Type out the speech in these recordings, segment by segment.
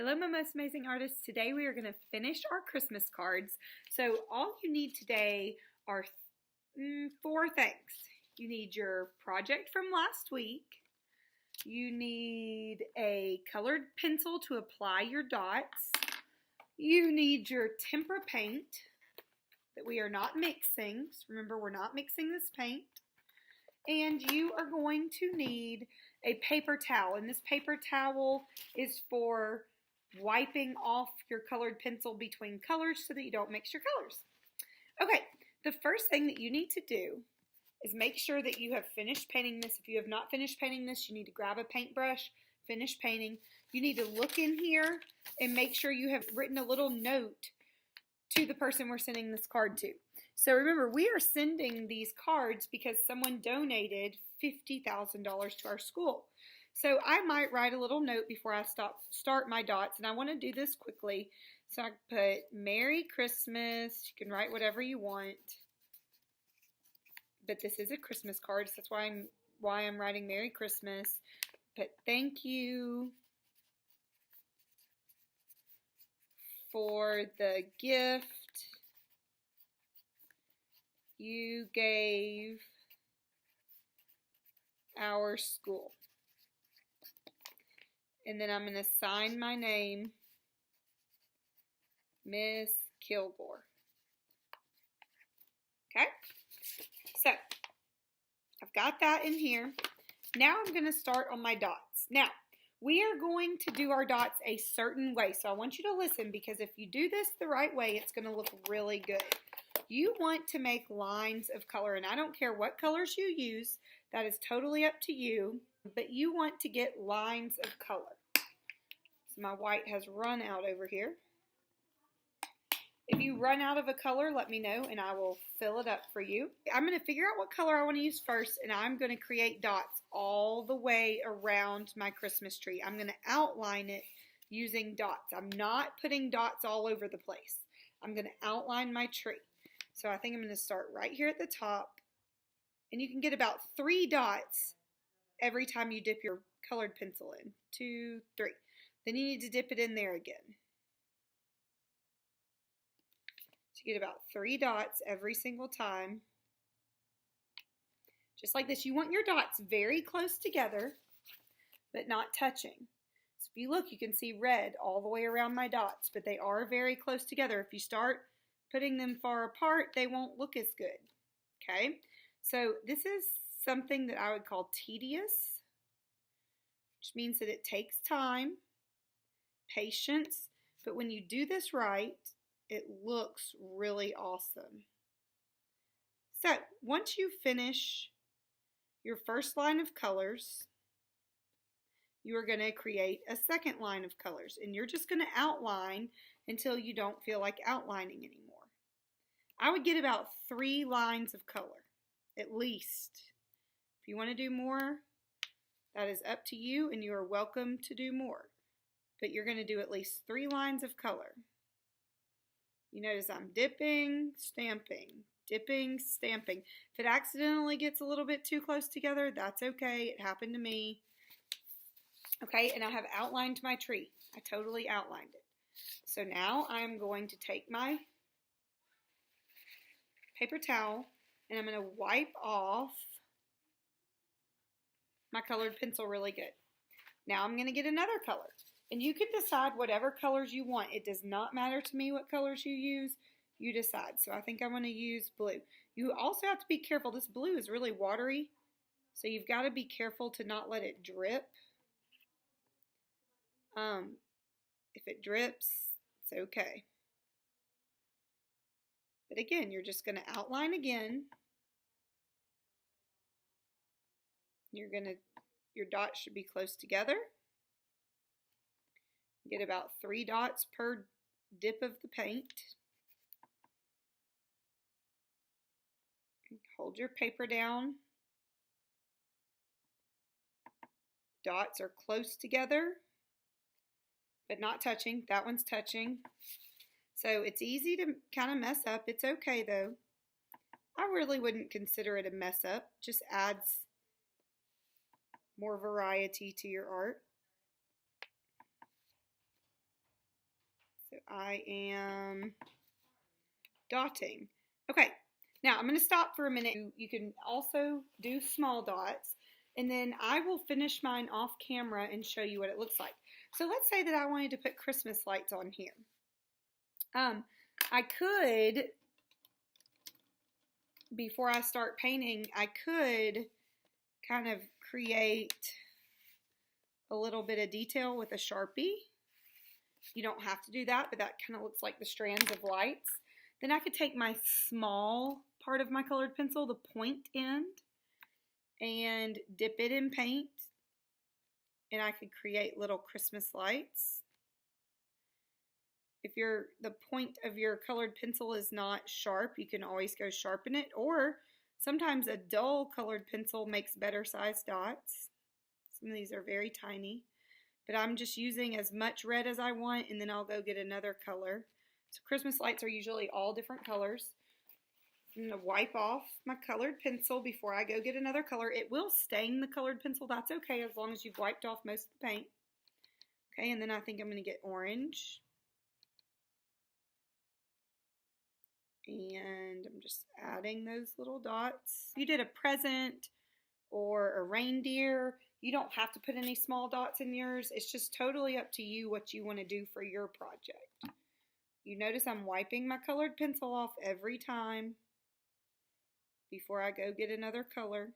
Hello, my most amazing artists. Today we are going to finish our Christmas cards. So all you need today are four things. You need your project from last week. You need a colored pencil to apply your dots. You need your tempera paint that we are not mixing. So remember, we're not mixing this paint. And you are going to need a paper towel. And this paper towel is for wiping off your colored pencil between colors so that you don't mix your colors. Okay, the first thing that you need to do is make sure that you have finished painting this. If you have not finished painting this, you need to grab a paintbrush, finish painting. You need to look in here and make sure you have written a little note to the person we're sending this card to. So remember, we are sending these cards because someone donated $50,000 to our school. So I might write a little note before I start my dots, and I want to do this quickly. So I put Merry Christmas. You can write whatever you want, but this is a Christmas card, so that's why I'm writing Merry Christmas. But thank you for the gift you gave our school. And then I'm going to sign my name, Miss Kilgore. Okay? So, I've got that in here. Now I'm going to start on my dots. Now, we are going to do our dots a certain way. So I want you to listen, because if you do this the right way, it's going to look really good. You want to make lines of color, and I don't care what colors you use. That is totally up to you. But you want to get lines of color. So my white has run out over here. If you run out of a color, let me know and I will fill it up for you. I'm going to figure out what color I want to use first, and I'm going to create dots all the way around my Christmas tree. I'm going to outline it using dots. I'm not putting dots all over the place. I'm going to outline my tree. So I think I'm going to start right here at the top, and you can get about 3 dots every time you dip your colored pencil in. 2, 3. Then you need to dip it in there again. So you get about 3 dots every single time. Just like this. You want your dots very close together, but not touching. So if you look, you can see red all the way around my dots, but they are very close together. If you start putting them far apart, they won't look as good. Okay? So this is something that I would call tedious, which means that it takes time, patience, but when you do this right, it looks really awesome. So once you finish your first line of colors, you are going to create a second line of colors, and you're just going to outline until you don't feel like outlining anymore. I would get about 3 lines of color, at least. If you want to do more, that is up to you, and you are welcome to do more. But you're going to do at least 3 lines of color. You notice I'm dipping, stamping, dipping, stamping. If it accidentally gets a little bit too close together, that's okay. It happened to me. Okay, and I have outlined my tree. I totally outlined it. So now I'm going to take my paper towel, and I'm going to wipe off my colored pencil really good. Now I'm going to get another color. And you can decide whatever colors you want. It does not matter to me what colors you use. You decide. So I think I want to use blue. You also have to be careful. This blue is really watery, so you've got to be careful to not let it drip. If it drips, it's okay. But again, you're just going to outline again. Your dots should be close together. Get about 3 dots per dip of the paint. Hold your paper down. Dots are close together, but not touching. That one's touching. So it's easy to kind of mess up. It's okay though. I really wouldn't consider it a mess up. Just adds more variety to your art. I am dotting. Okay, now I'm going to stop for a minute. You can also do small dots, and then I will finish mine off camera and show you what it looks like. So let's say that I wanted to put Christmas lights on here. I could, before I start painting, I could kind of create a little bit of detail with a Sharpie. You don't have to do that, but that kind of looks like the strands of lights. Then I could take my small part of my colored pencil, the point end, and dip it in paint, and I could create little Christmas lights. If the point of your colored pencil is not sharp, you can always go sharpen it, or sometimes a dull colored pencil makes better sized dots. Some of these are very tiny, but I'm just using as much red as I want, and then I'll go get another color. So Christmas lights are usually all different colors. I'm going to wipe off my colored pencil before I go get another color. It will stain the colored pencil. That's okay as long as you've wiped off most of the paint. Okay, and then I think I'm going to get orange. And I'm just adding those little dots. If you did a present or a reindeer, you don't have to put any small dots in yours. It's just totally up to you what you want to do for your project. You notice I'm wiping my colored pencil off every time before I go get another color.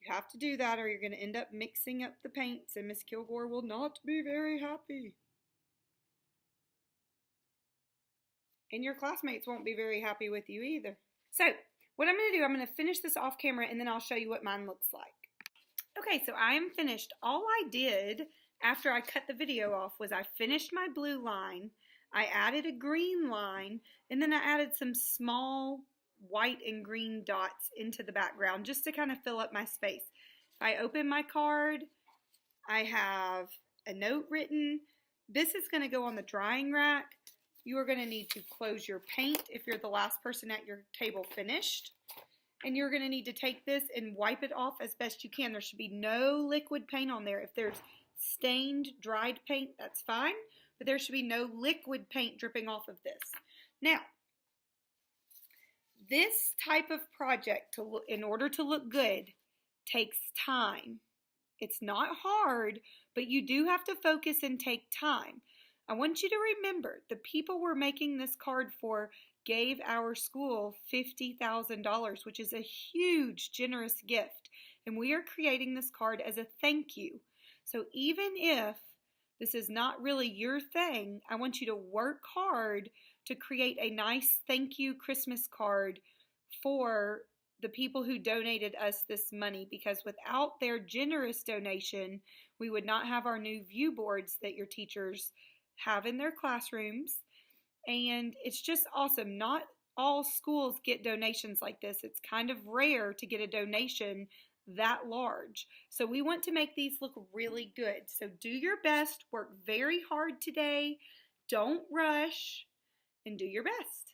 You have to do that or you're going to end up mixing up the paints, and Miss Kilgore will not be very happy. And your classmates won't be very happy with you either. So what I'm going to do, I'm going to finish this off camera, and then I'll show you what mine looks like. Okay, so I am finished. All I did after I cut the video off was I finished my blue line, I added a green line, and then I added some small white and green dots into the background just to kind of fill up my space. If I open my card, I have a note written. This is going to go on the drying rack. You are going to need to close your paint if you're the last person at your table finished. And you're going to need to take this and wipe it off as best you can. There should be no liquid paint on there. If there's stained, dried paint, that's fine. But there should be no liquid paint dripping off of this. Now, this type of project, in order to look good, takes time. It's not hard, but you do have to focus and take time. I want you to remember, the people we're making this card for gave our school $50,000, which is a huge, generous gift. And we are creating this card as a thank you. So even if this is not really your thing, I want you to work hard to create a nice thank you Christmas card for the people who donated us this money, because without their generous donation, we would not have our new view boards that your teachers have in their classrooms. And it's just awesome. Not all schools get donations like this. It's kind of rare to get a donation that large. So we want to make these look really good. So do your best, work very hard today, don't rush, and do your best.